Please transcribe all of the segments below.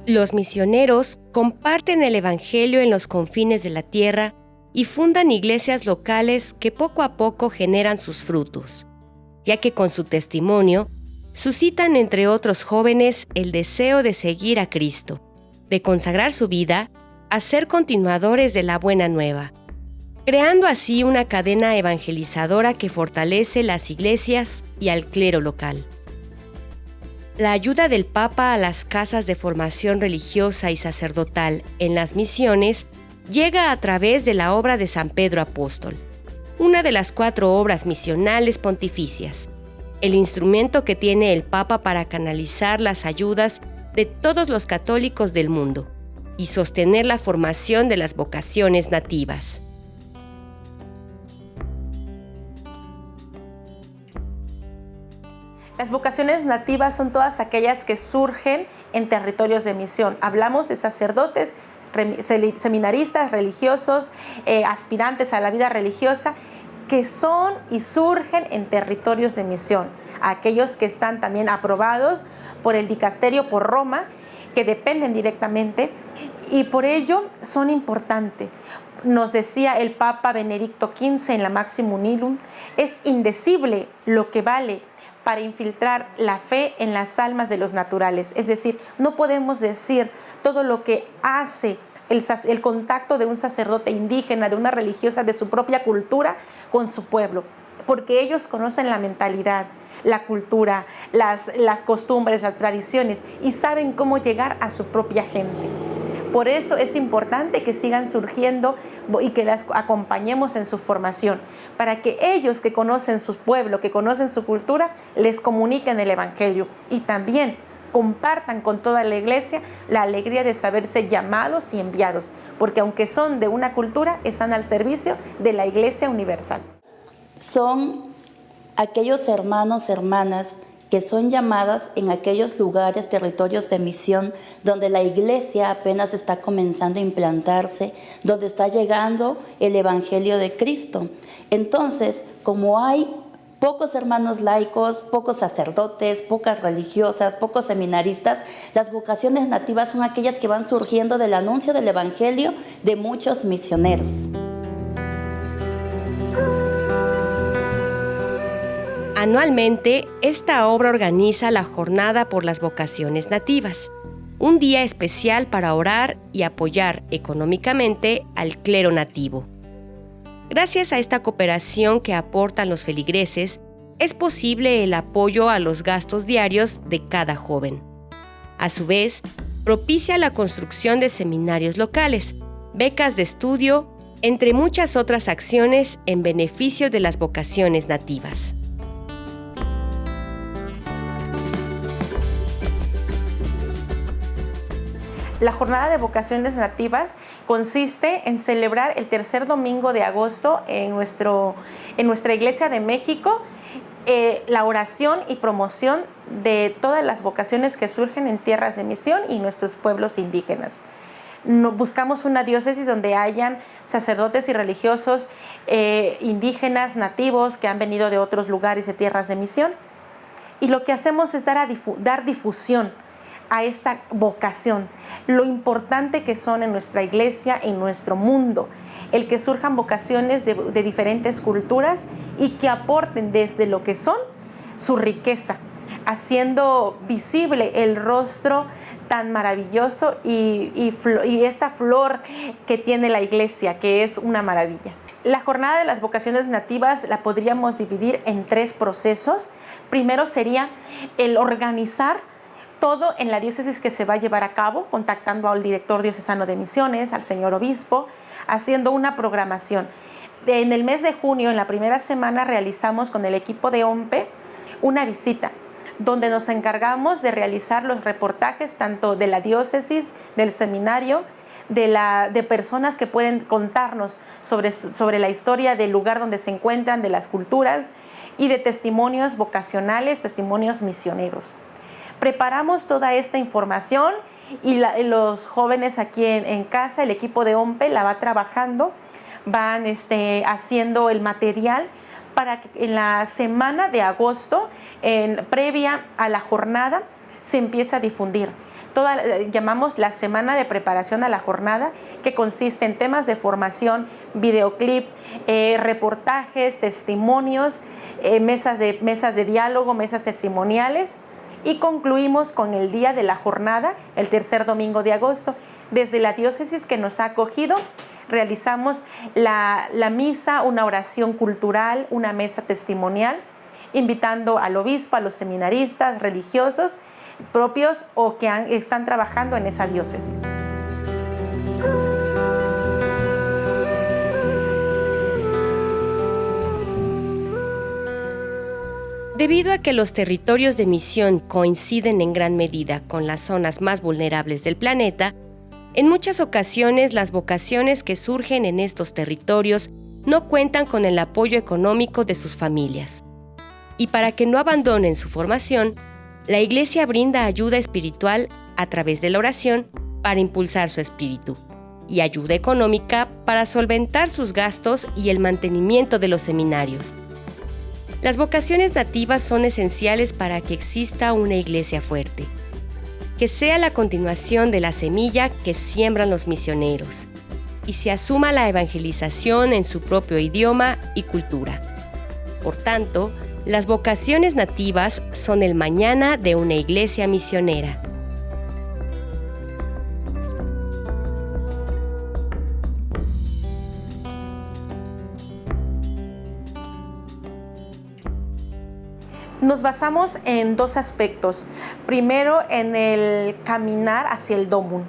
Los misioneros comparten el Evangelio en los confines de la tierra y fundan iglesias locales que poco a poco generan sus frutos, ya que con su testimonio suscitan entre otros jóvenes el deseo de seguir a Cristo, de consagrar su vida a ser continuadores de la buena nueva, creando así una cadena evangelizadora que fortalece las iglesias y al clero local. La ayuda del Papa a las casas de formación religiosa y sacerdotal en las misiones llega a través de la obra de San Pedro Apóstol, una de las 4 obras misionales pontificias, el instrumento que tiene el Papa para canalizar las ayudas de todos los católicos del mundo y sostener la formación de las vocaciones nativas. Las vocaciones nativas son todas aquellas que surgen en territorios de misión. Hablamos de sacerdotes, seminaristas, religiosos, aspirantes a la vida religiosa, que son y surgen en territorios de misión. Aquellos que están también aprobados por el dicasterio, por Roma, que dependen directamente y por ello son importantes. Nos decía el Papa Benedicto XV en la Maximum Nihil, es indecible lo que vale para infiltrar la fe en las almas de los naturales. Es decir, no podemos decir todo lo que hace el contacto de un sacerdote indígena, de una religiosa de su propia cultura con su pueblo, porque ellos conocen la mentalidad, la cultura, las costumbres, las tradiciones y saben cómo llegar a su propia gente. Por eso es importante que sigan surgiendo y que las acompañemos en su formación, para que ellos que conocen su pueblo, que conocen su cultura, les comuniquen el Evangelio y también compartan con toda la iglesia la alegría de saberse llamados y enviados, porque aunque son de una cultura, están al servicio de la Iglesia universal. Son aquellos hermanos, hermanas, que son llamadas en aquellos lugares, territorios de misión, donde la iglesia apenas está comenzando a implantarse, donde está llegando el Evangelio de Cristo. Entonces, como hay pocos hermanos laicos, pocos sacerdotes, pocas religiosas, pocos seminaristas, las vocaciones nativas son aquellas que van surgiendo del anuncio del Evangelio de muchos misioneros. Anualmente, esta obra organiza la Jornada por las Vocaciones Nativas, un día especial para orar y apoyar económicamente al clero nativo. Gracias a esta cooperación que aportan los feligreses, es posible el apoyo a los gastos diarios de cada joven. A su vez, propicia la construcción de seminarios locales, becas de estudio, entre muchas otras acciones en beneficio de las vocaciones nativas. La Jornada de Vocaciones Nativas consiste en celebrar el tercer domingo de agosto en nuestra Iglesia de México la oración y promoción de todas las vocaciones que surgen en tierras de misión y nuestros pueblos indígenas. Buscamos una diócesis donde hayan sacerdotes y religiosos indígenas, nativos, que han venido de otros lugares de tierras de misión. Y lo que hacemos es dar difusión a esta vocación, lo importante que son en nuestra iglesia, en nuestro mundo, el que surjan vocaciones de diferentes culturas y que aporten desde lo que son su riqueza, haciendo visible el rostro tan maravilloso y esta flor que tiene la iglesia, que es una maravilla. La jornada de las vocaciones nativas la podríamos dividir en 3 procesos. Primero sería el organizar todo en la diócesis que se va a llevar a cabo, contactando al director diocesano de misiones, al señor obispo, haciendo una programación. En el mes de junio, en la primera semana, realizamos con el equipo de OMPE una visita, donde nos encargamos de realizar los reportajes tanto de la diócesis, del seminario, de personas que pueden contarnos sobre la historia del lugar donde se encuentran, de las culturas y de testimonios vocacionales, testimonios misioneros. Preparamos toda esta información y los jóvenes aquí en casa, el equipo de OMPE la va trabajando, van haciendo el material para que en la semana de agosto, previa a la jornada, se empiece a difundir llamamos la semana de preparación a la jornada, que consiste en temas de formación, videoclip, reportajes, testimonios, mesas de diálogo, mesas testimoniales, y concluimos con el día de la jornada, el tercer domingo de agosto. Desde la diócesis que nos ha acogido, realizamos la misa, una oración cultural, una mesa testimonial, invitando al obispo, a los seminaristas, religiosos propios o que están trabajando en esa diócesis. Debido a que los territorios de misión coinciden en gran medida con las zonas más vulnerables del planeta, en muchas ocasiones las vocaciones que surgen en estos territorios no cuentan con el apoyo económico de sus familias. Y para que no abandonen su formación, la Iglesia brinda ayuda espiritual a través de la oración para impulsar su espíritu y ayuda económica para solventar sus gastos y el mantenimiento de los seminarios. Las vocaciones nativas son esenciales para que exista una iglesia fuerte, que sea la continuación de la semilla que siembran los misioneros y se asuma la evangelización en su propio idioma y cultura. Por tanto, las vocaciones nativas son el mañana de una iglesia misionera. Nos basamos en dos aspectos. Primero, en el caminar hacia el DOMUN.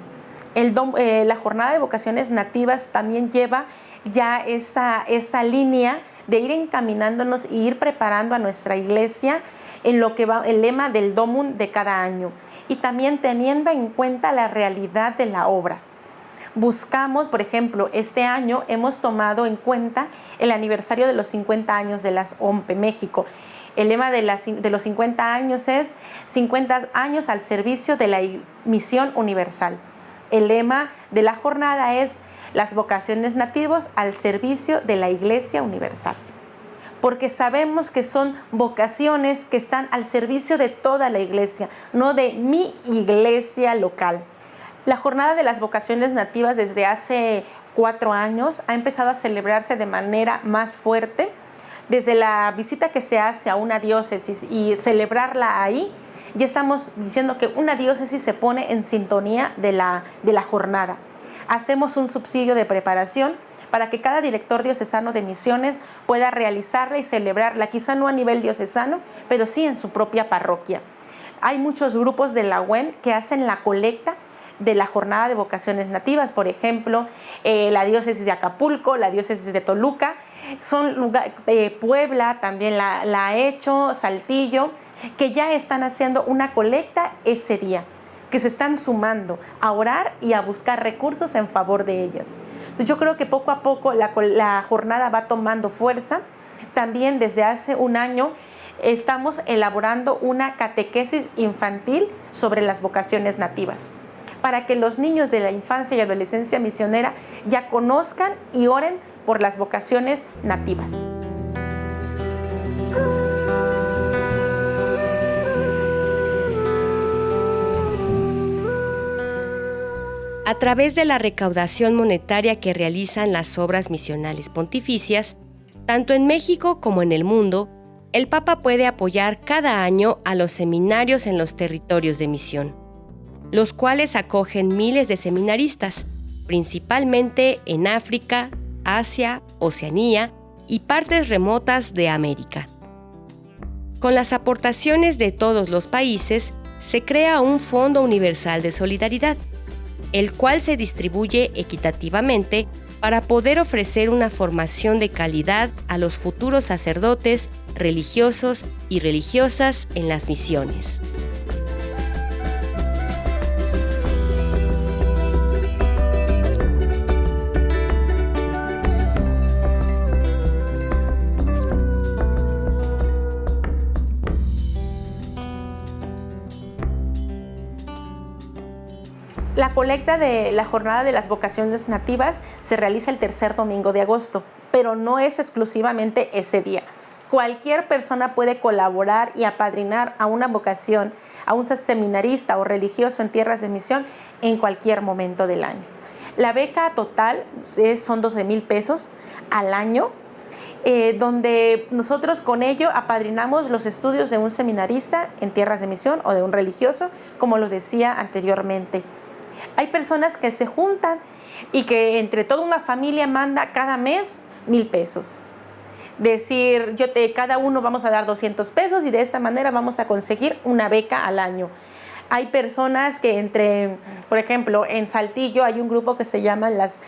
La jornada de vocaciones nativas también lleva ya esa línea de ir encaminándonos e ir preparando a nuestra iglesia en lo que va el lema del DOMUN de cada año, y también teniendo en cuenta la realidad de la obra. Buscamos, por ejemplo, este año hemos tomado en cuenta el aniversario de los 50 años de las OMPE México. El lema de los 50 años es 50 años al servicio de la misión universal. El lema de la jornada es las vocaciones nativas al servicio de la Iglesia universal. Porque sabemos que son vocaciones que están al servicio de toda la iglesia, no de mi iglesia local. La jornada de las vocaciones nativas desde hace 4 años ha empezado a celebrarse de manera más fuerte. Desde la visita que se hace a una diócesis y celebrarla ahí, ya estamos diciendo que una diócesis se pone en sintonía de la jornada. Hacemos un subsidio de preparación para que cada director diocesano de misiones pueda realizarla y celebrarla, quizá no a nivel diocesano, pero sí en su propia parroquia. Hay muchos grupos de la UEN que hacen la colecta de la jornada de vocaciones nativas, por ejemplo, la diócesis de Acapulco, la diócesis de Toluca, Puebla también la ha hecho, Saltillo, que ya están haciendo una colecta ese día, que se están sumando a orar y a buscar recursos en favor de ellas. Yo creo que poco a poco la jornada va tomando fuerza. También desde hace un año estamos elaborando una catequesis infantil sobre las vocaciones nativas, para que los niños de la infancia y adolescencia misionera ya conozcan y oren por las vocaciones nativas. A través de la recaudación monetaria que realizan las obras misionales pontificias, tanto en México como en el mundo, el Papa puede apoyar cada año a los seminarios en los territorios de misión, los cuales acogen miles de seminaristas, principalmente en África, Asia, Oceanía y partes remotas de América. Con las aportaciones de todos los países, se crea un Fondo Universal de Solidaridad, el cual se distribuye equitativamente para poder ofrecer una formación de calidad a los futuros sacerdotes, religiosos y religiosas en las misiones. La colecta de la jornada de las vocaciones nativas se realiza el tercer domingo de agosto, pero no es exclusivamente ese día. Cualquier persona puede colaborar y apadrinar a una vocación, a un seminarista o religioso en tierras de misión en cualquier momento del año. La beca total son 12,000 pesos al año, donde nosotros con ello apadrinamos los estudios de un seminarista en tierras de misión o de un religioso, como lo decía anteriormente. Hay personas que se juntan y que entre toda una familia manda cada mes 1,000 pesos. Decir, cada uno vamos a dar 200 pesos y de esta manera vamos a conseguir una beca al año. Hay personas que por ejemplo, en Saltillo hay un grupo que se llama las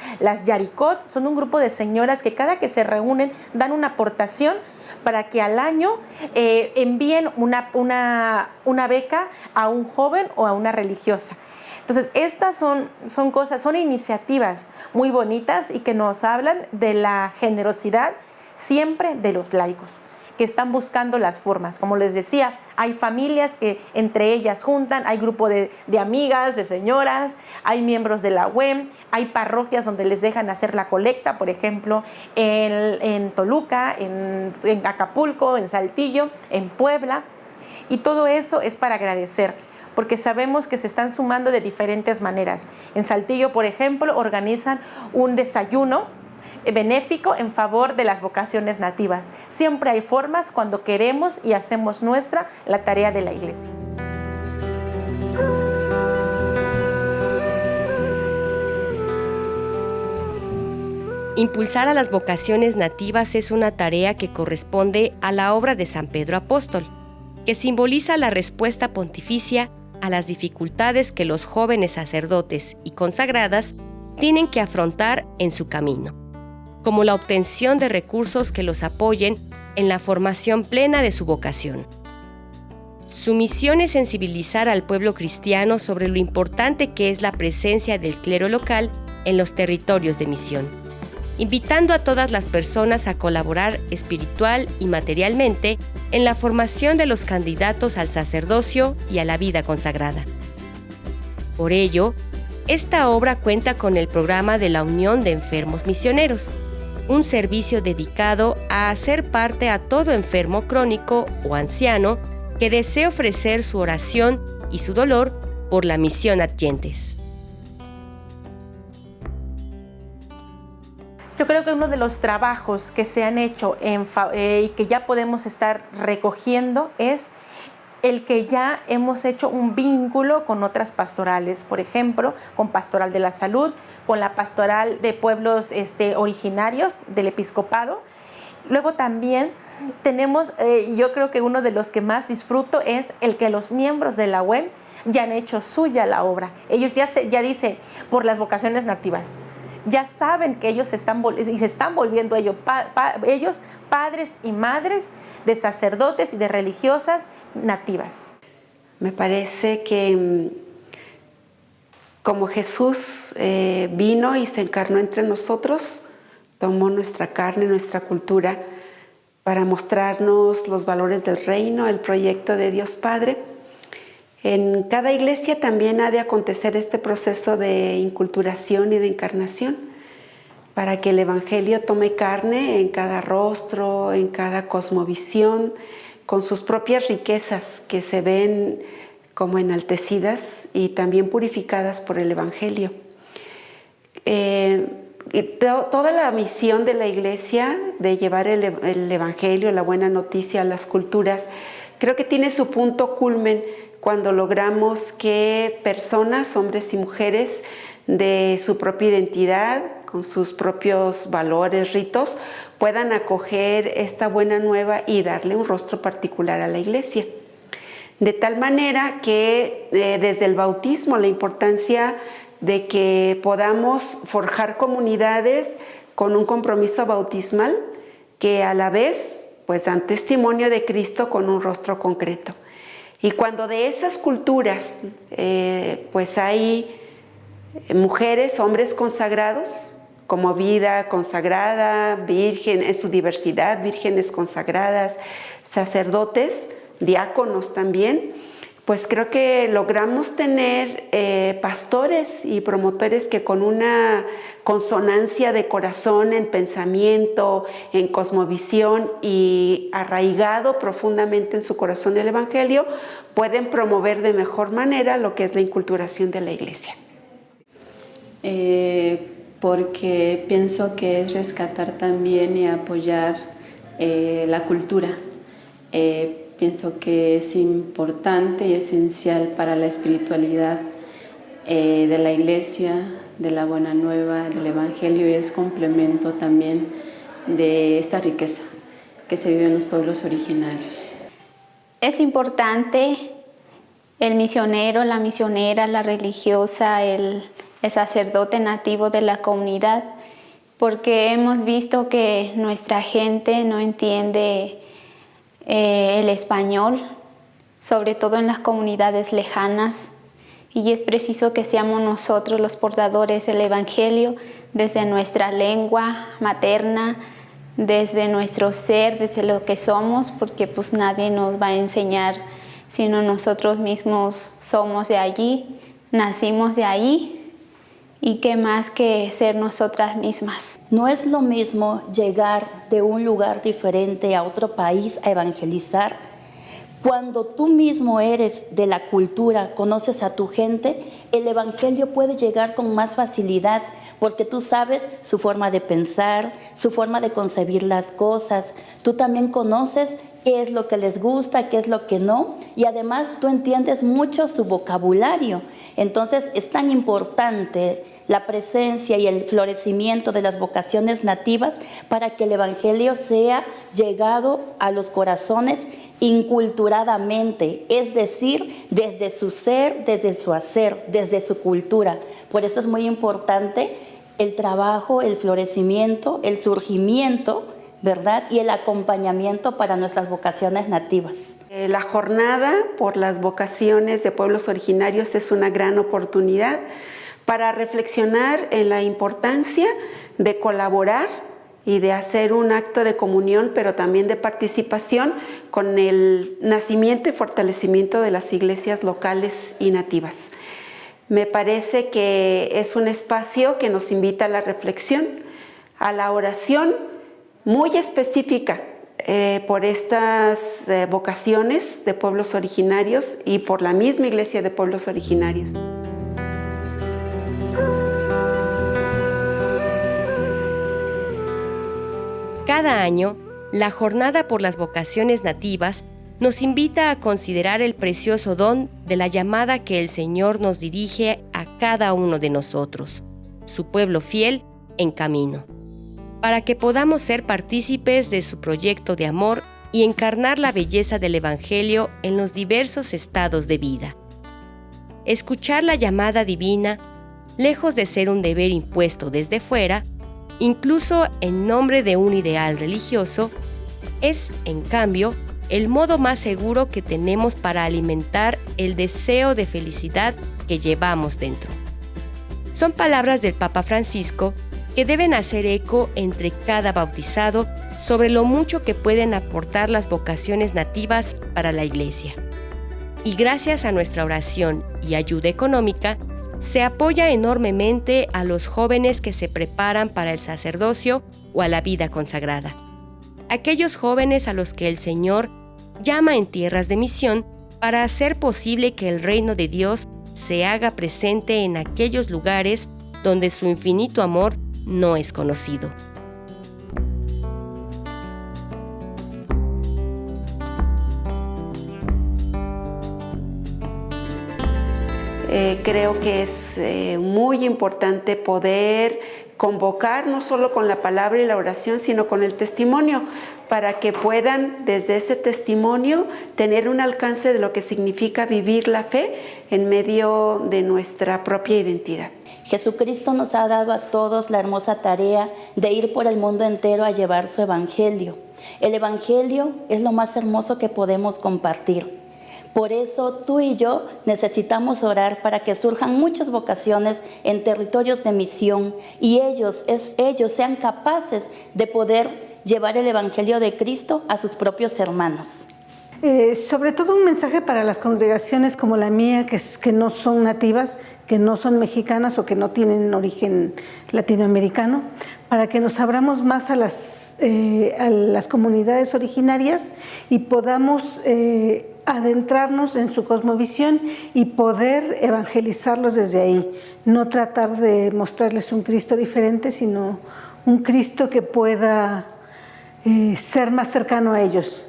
Yaricot. Son un grupo de señoras que cada que se reúnen dan una aportación para que al año envíen una beca a un joven o a una religiosa. Entonces, estas son cosas, son iniciativas muy bonitas y que nos hablan de la generosidad siempre de los laicos, que están buscando las formas. Como les decía, hay familias que entre ellas juntan, hay grupo de amigas, de señoras, hay miembros de la UEM, hay parroquias donde les dejan hacer la colecta, por ejemplo, en Toluca, en Acapulco, en Saltillo, en Puebla, y todo eso es para agradecer, porque sabemos que se están sumando de diferentes maneras. En Saltillo, por ejemplo, organizan un desayuno benéfico en favor de las vocaciones nativas. Siempre hay formas cuando queremos y hacemos nuestra la tarea de la Iglesia. Impulsar a las vocaciones nativas es una tarea que corresponde a la obra de San Pedro Apóstol, que simboliza la respuesta pontificia a las dificultades que los jóvenes sacerdotes y consagradas tienen que afrontar en su camino, como la obtención de recursos que los apoyen en la formación plena de su vocación. Su misión es sensibilizar al pueblo cristiano sobre lo importante que es la presencia del clero local en los territorios de misión, invitando a todas las personas a colaborar espiritual y materialmente en la formación de los candidatos al sacerdocio y a la vida consagrada. Por ello, esta obra cuenta con el programa de la Unión de Enfermos Misioneros, un servicio dedicado a hacer parte a todo enfermo crónico o anciano que desee ofrecer su oración y su dolor por la misión adyentes. Yo creo que uno de los trabajos que se han hecho y que ya podemos estar recogiendo es el que ya hemos hecho un vínculo con otras pastorales, por ejemplo, con Pastoral de la Salud, con la Pastoral de Pueblos originarios del Episcopado. Luego también tenemos, yo creo que uno de los que más disfruto es el que los miembros de la UEM ya han hecho suya la obra. Ellos ya dicen, por las vocaciones nativas. Ya saben que ellos se están volviendo ellos padres y madres de sacerdotes y de religiosas nativas. Me parece que como Jesús vino y se encarnó entre nosotros, tomó nuestra carne, nuestra cultura, para mostrarnos los valores del reino, el proyecto de Dios Padre. En cada iglesia también ha de acontecer este proceso de inculturación y de encarnación para que el Evangelio tome carne en cada rostro, en cada cosmovisión, con sus propias riquezas que se ven como enaltecidas y también purificadas por el Evangelio. Toda la misión de la iglesia de llevar el Evangelio, la buena noticia a las culturas, creo que tiene su punto culmen cuando logramos que personas, hombres y mujeres, de su propia identidad, con sus propios valores, ritos, puedan acoger esta buena nueva y darle un rostro particular a la iglesia. De tal manera que desde el bautismo la importancia de que podamos forjar comunidades con un compromiso bautismal que a la vez pues dan testimonio de Cristo con un rostro concreto. Y cuando de esas culturas pues hay mujeres, hombres consagrados, como vida consagrada, virgen, en su diversidad, vírgenes consagradas, sacerdotes, diáconos también, pues creo que logramos tener pastores y promotores que con una consonancia de corazón, en pensamiento, en cosmovisión y arraigado profundamente en su corazón el Evangelio, pueden promover de mejor manera lo que es la inculturación de la Iglesia. Porque pienso que es rescatar también y apoyar la cultura. Pienso que es importante y esencial para la espiritualidad de la Iglesia, de la Buena Nueva, del Evangelio, y es complemento también de esta riqueza que se vive en los pueblos originarios. Es importante el misionero, la misionera, la religiosa, el sacerdote nativo de la comunidad, porque hemos visto que nuestra gente no entiende el español, sobre todo en las comunidades lejanas, y es preciso que seamos nosotros los portadores del Evangelio desde nuestra lengua materna, desde nuestro ser, desde lo que somos, porque pues nadie nos va a enseñar sino nosotros mismos. Somos de allí, nacimos de allí, y qué más que ser nosotras mismas. No es lo mismo llegar de un lugar diferente a otro país a evangelizar. Cuando tú mismo eres de la cultura, conoces a tu gente, el Evangelio puede llegar con más facilidad, porque tú sabes su forma de pensar, su forma de concebir las cosas. Tú también conoces qué es lo que les gusta, qué es lo que no, y además tú entiendes mucho su vocabulario. Entonces es tan importante la presencia y el florecimiento de las vocaciones nativas para que el Evangelio sea llegado a los corazones inculturadamente, es decir, desde su ser, desde su hacer, desde su cultura. Por eso es muy importante el trabajo, el florecimiento, el surgimiento, ¿verdad? Y el acompañamiento para nuestras vocaciones nativas. La jornada por las vocaciones de pueblos originarios es una gran oportunidad para reflexionar en la importancia de colaborar y de hacer un acto de comunión, pero también de participación con el nacimiento y fortalecimiento de las iglesias locales y nativas. Me parece que es un espacio que nos invita a la reflexión, a la oración muy específica por estas vocaciones de pueblos originarios y por la misma Iglesia de Pueblos Originarios. Cada año, la Jornada por las Vocaciones Nativas nos invita a considerar el precioso don de la llamada que el Señor nos dirige a cada uno de nosotros, su pueblo fiel en camino, para que podamos ser partícipes de su proyecto de amor y encarnar la belleza del Evangelio en los diversos estados de vida. Escuchar la llamada divina, lejos de ser un deber impuesto desde fuera, incluso en nombre de un ideal religioso, es, en cambio, el modo más seguro que tenemos para alimentar el deseo de felicidad que llevamos dentro. Son palabras del Papa Francisco que deben hacer eco entre cada bautizado sobre lo mucho que pueden aportar las vocaciones nativas para la Iglesia. Y gracias a nuestra oración y ayuda económica, se apoya enormemente a los jóvenes que se preparan para el sacerdocio o a la vida consagrada. Aquellos jóvenes a los que el Señor llama en tierras de misión para hacer posible que el reino de Dios se haga presente en aquellos lugares donde su infinito amor no es conocido. Creo que es muy importante poder convocar no solo con la palabra y la oración, sino con el testimonio, para que puedan desde ese testimonio tener un alcance de lo que significa vivir la fe en medio de nuestra propia identidad. Jesucristo nos ha dado a todos la hermosa tarea de ir por el mundo entero a llevar su Evangelio. El Evangelio es lo más hermoso que podemos compartir. Por eso tú y yo necesitamos orar para que surjan muchas vocaciones en territorios de misión y ellos sean capaces de poder llevar el Evangelio de Cristo a sus propios hermanos. Sobre todo un mensaje para las congregaciones como la mía, que no son nativas, que no son mexicanas o que no tienen origen latinoamericano, para que nos abramos más a las comunidades originarias y podamos adentrarnos en su cosmovisión y poder evangelizarlos desde ahí. No tratar de mostrarles un Cristo diferente, sino un Cristo que pueda ser más cercano a ellos.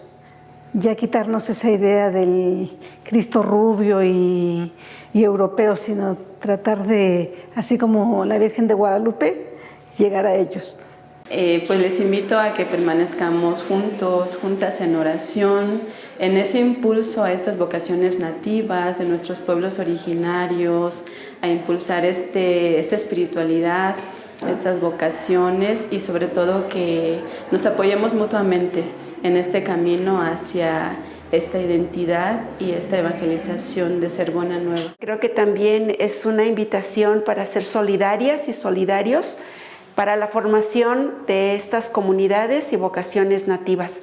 Ya quitarnos esa idea del Cristo rubio y europeo, sino tratar de, así como la Virgen de Guadalupe, llegar a ellos. Pues les invito a que permanezcamos juntos, juntas en oración, en ese impulso a estas vocaciones nativas de nuestros pueblos originarios, a impulsar esta espiritualidad, estas vocaciones y sobre todo que nos apoyemos mutuamente en este camino hacia esta identidad y esta evangelización de ser buena nueva. Creo que también es una invitación para ser solidarias y solidarios para la formación de estas comunidades y vocaciones nativas.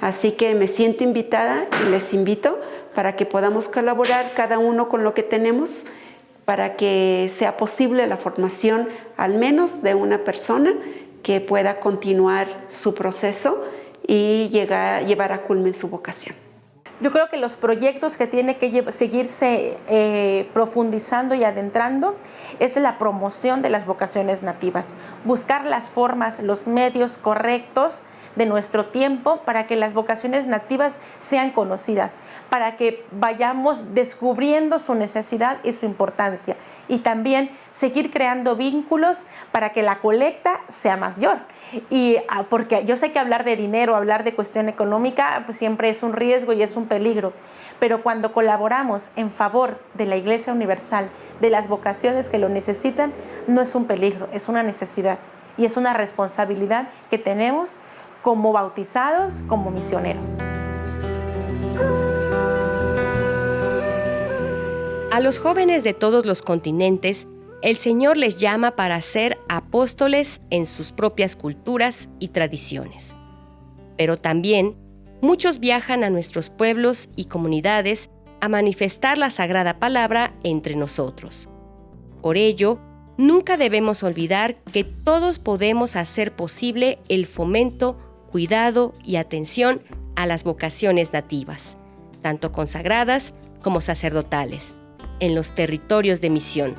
Así que me siento invitada y les invito para que podamos colaborar cada uno con lo que tenemos para que sea posible la formación al menos de una persona que pueda continuar su proceso y llevar a culmen su vocación. Yo creo que los proyectos que tiene que seguirse profundizando y adentrando es la promoción de las vocaciones nativas, buscar las formas, los medios correctos de nuestro tiempo para que las vocaciones nativas sean conocidas, para que vayamos descubriendo su necesidad y su importancia y también seguir creando vínculos para que la colecta sea mayor. Y porque yo sé que hablar de dinero, hablar de cuestión económica, pues siempre es un riesgo y es un peligro, pero cuando colaboramos en favor de la Iglesia Universal, de las vocaciones que lo necesitan, no es un peligro, es una necesidad y es una responsabilidad que tenemos como bautizados, como misioneros. A los jóvenes de todos los continentes, el Señor les llama para ser apóstoles en sus propias culturas y tradiciones. Pero también, muchos viajan a nuestros pueblos y comunidades a manifestar la sagrada palabra entre nosotros. Por ello, nunca debemos olvidar que todos podemos hacer posible el fomento, cuidado y atención a las vocaciones nativas, tanto consagradas como sacerdotales, en los territorios de misión.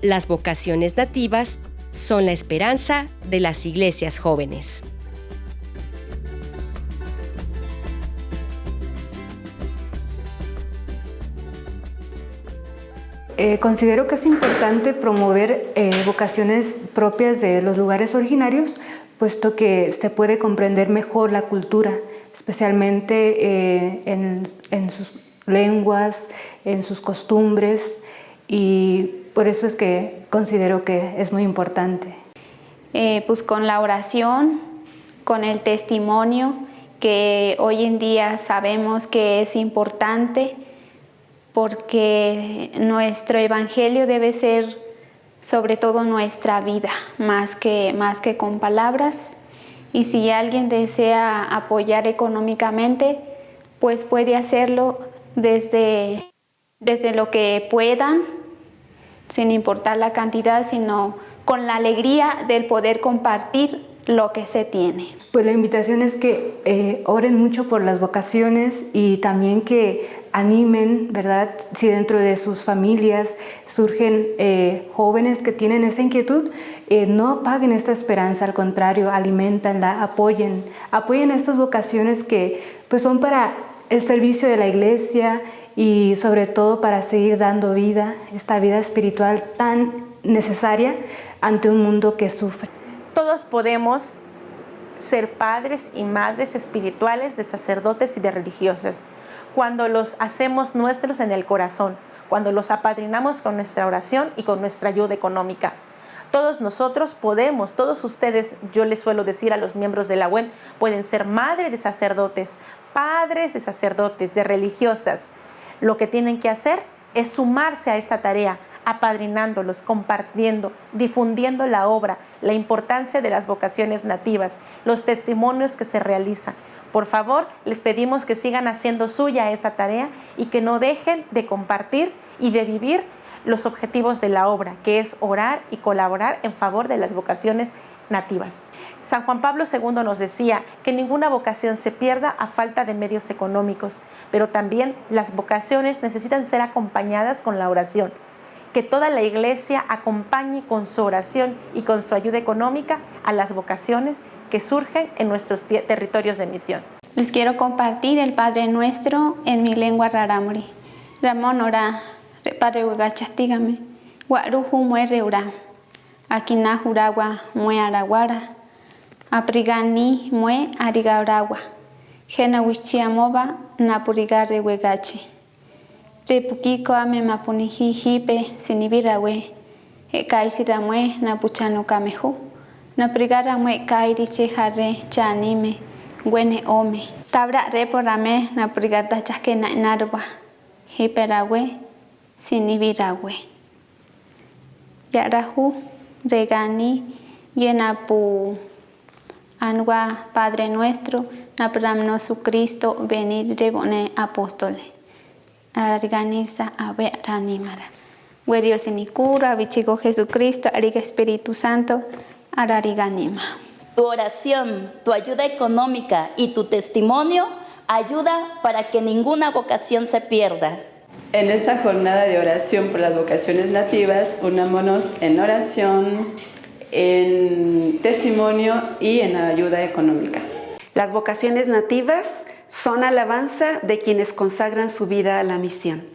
Las vocaciones nativas son la esperanza de las iglesias jóvenes. Considero que es importante promover vocaciones propias de los lugares originarios, puesto que se puede comprender mejor la cultura, especialmente en sus lenguas, en sus costumbres, y por eso es que considero que es muy importante. Pues con la oración, con el testimonio, que hoy en día sabemos que es importante, porque nuestro evangelio debe ser sobre todo nuestra vida, más que con palabras. Y si alguien desea apoyar económicamente, pues puede hacerlo desde lo que puedan, sin importar la cantidad, sino con la alegría del poder compartir lo que se tiene. Pues la invitación es que oren mucho por las vocaciones y también que animen, ¿verdad? Si dentro de sus familias surgen jóvenes que tienen esa inquietud, no apaguen esta esperanza, al contrario, aliméntanla, apoyen estas vocaciones que pues son para el servicio de la iglesia y sobre todo para seguir dando vida, esta vida espiritual tan necesaria ante un mundo que sufre. Todos podemos ser padres y madres espirituales de sacerdotes y de religiosas cuando los hacemos nuestros en el corazón, cuando los apadrinamos con nuestra oración y con nuestra ayuda económica. Todos nosotros podemos, todos ustedes, yo les suelo decir a los miembros de la UEM, pueden ser madres de sacerdotes, padres de sacerdotes, de religiosas. Lo que tienen que hacer es sumarse a esta tarea, apadrinándolos, compartiendo, difundiendo la obra, la importancia de las vocaciones nativas, los testimonios que se realizan, Por favor, les pedimos que sigan haciendo suya esta tarea y que no dejen de compartir y de vivir los objetivos de la obra, que es orar y colaborar en favor de las vocaciones nativas. San Juan Pablo II nos decía que ninguna vocación se pierda a falta de medios económicos, pero también las vocaciones necesitan ser acompañadas con la oración. Que toda la Iglesia acompañe con su oración y con su ayuda económica a las vocaciones que surgen en nuestros territorios de misión. Les quiero compartir el Padre Nuestro en mi lengua rarámuri. Ramón ora, Padre Huigachastígame, Guaruju mue reura, Aquina juragua mue araguara, Aprigani mue arigauragua, Gena wichiamova napurigare huegachi. Repukiko ame mapuniji hipe sinibirawe, Ekaisiramue napuchano kamehu, Naprigaramue kairi chejare chanime, Gwene ome. Tabra reporame naprigata chakena narwa, Hiperawe sinibirawe. Yarahu regani yenapu anwa Padre Nuestro, napramno su Cristo venir rebone apóstole. Arganiza a ver animara. Guerio sinicura, bichigo Jesucristo, ariga Espíritu Santo, arariganima. Tu oración, tu ayuda económica y tu testimonio ayuda para que ninguna vocación se pierda. En esta jornada de oración por las vocaciones nativas, unámonos en oración, en testimonio y en ayuda económica. Las vocaciones nativas son alabanza de quienes consagran su vida a la misión.